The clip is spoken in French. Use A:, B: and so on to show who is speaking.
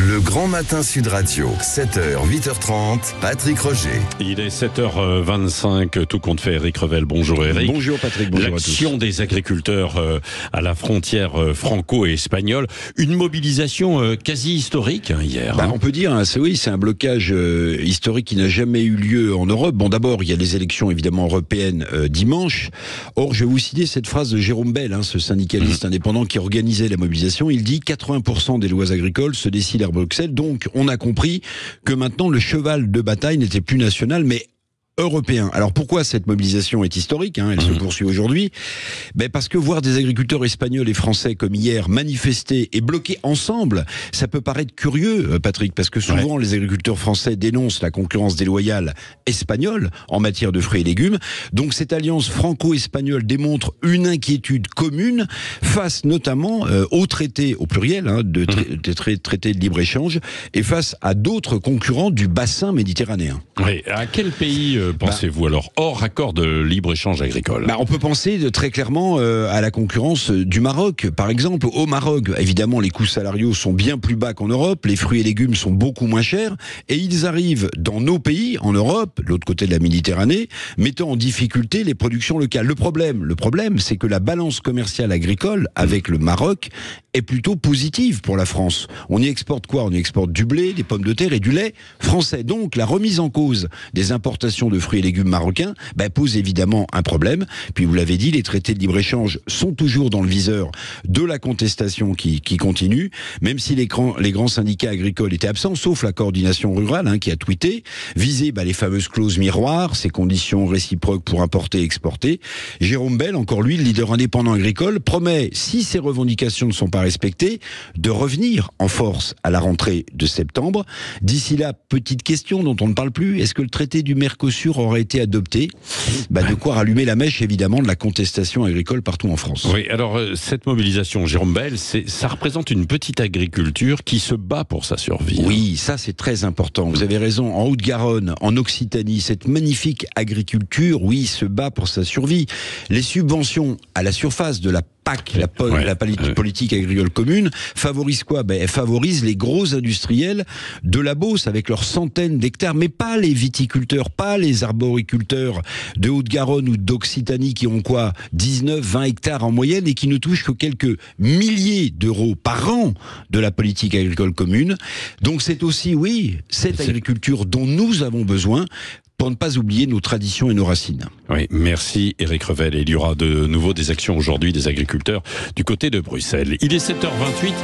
A: Le Grand Matin Sud Radio, 7h, 8h30, Patrick Roger.
B: Il est 7h25, tout compte fait, Eric Revel. Bonjour Eric.
C: Bonjour Patrick, bonjour à tous.
B: L'action des agriculteurs à la frontière franco-espagnole, une mobilisation quasi historique hier.
C: On peut dire, c'est un blocage historique qui n'a jamais eu lieu en Europe. Bon, d'abord, il y a les élections évidemment européennes dimanche. Or, je vais vous citer cette phrase de Jérôme Bel, ce syndicaliste indépendant qui organisait la mobilisation. Il dit 80% des lois agricoles se décident à Bruxelles. Donc, on a compris que maintenant, le cheval de bataille n'était plus national, mais européen. Alors pourquoi cette mobilisation est historique, elle se poursuit aujourd'hui? Parce que voir des agriculteurs espagnols et français comme hier manifester et bloquer ensemble, ça peut paraître curieux, Patrick, parce que souvent les agriculteurs français dénoncent la concurrence déloyale espagnole en matière de fruits et légumes. Donc cette alliance franco-espagnole démontre une inquiétude commune face notamment aux traités, au pluriel, des traités de libre-échange, et face à d'autres concurrents du bassin méditerranéen.
B: Oui, à quel pays pensez-vous alors, hors accord de libre-échange agricole?
C: On peut penser très clairement à la concurrence du Maroc. Par exemple, au Maroc, évidemment, les coûts salariaux sont bien plus bas qu'en Europe, les fruits et légumes sont beaucoup moins chers, et ils arrivent dans nos pays, en Europe, de l'autre côté de la Méditerranée, mettant en difficulté les productions locales. Le problème, c'est que la balance commerciale agricole avec le Maroc est plutôt positive pour la France. On y exporte quoi? On y exporte du blé, des pommes de terre et du lait français. Donc, la remise en cause des importations de fruits et légumes marocains pose évidemment un problème. Puis vous l'avez dit, les traités de libre-échange sont toujours dans le viseur de la contestation qui continue, même si les grands syndicats agricoles étaient absents, sauf la coordination rurale qui a tweeté, visé les fameuses clauses miroirs, ces conditions réciproques pour importer et exporter. Jérôme Bel, encore lui, le leader indépendant agricole, promet, si ces revendications ne sont pas respectées, de revenir en force à la rentrée de septembre. D'ici là, petite question dont on ne parle plus, est-ce que le traité du Mercosur aurait été adopté? De quoi rallumer la mèche, évidemment, de la contestation agricole partout en France.
B: Oui, alors cette mobilisation, Jérôme Bel, ça représente une petite agriculture qui se bat pour sa survie.
C: Oui, ça c'est très important. Vous avez raison, en Haute-Garonne, en Occitanie, cette magnifique agriculture, se bat pour sa survie. Les subventions à la surface de la PAC, la politique agricole commune, favorise quoi? Elle favorise les gros industriels de la Beauce avec leurs centaines d'hectares, mais pas les viticulteurs, pas les arboriculteurs de Haute-Garonne ou d'Occitanie qui ont 19, 20 hectares en moyenne et qui ne touchent que quelques milliers d'euros par an de la politique agricole commune. Donc c'est aussi, cette agriculture dont nous avons besoin pour ne pas oublier nos traditions et nos racines.
B: Oui, merci Eric Revel. Et il y aura de nouveau des actions aujourd'hui des agriculteurs du côté de Bruxelles. Il est 7h28.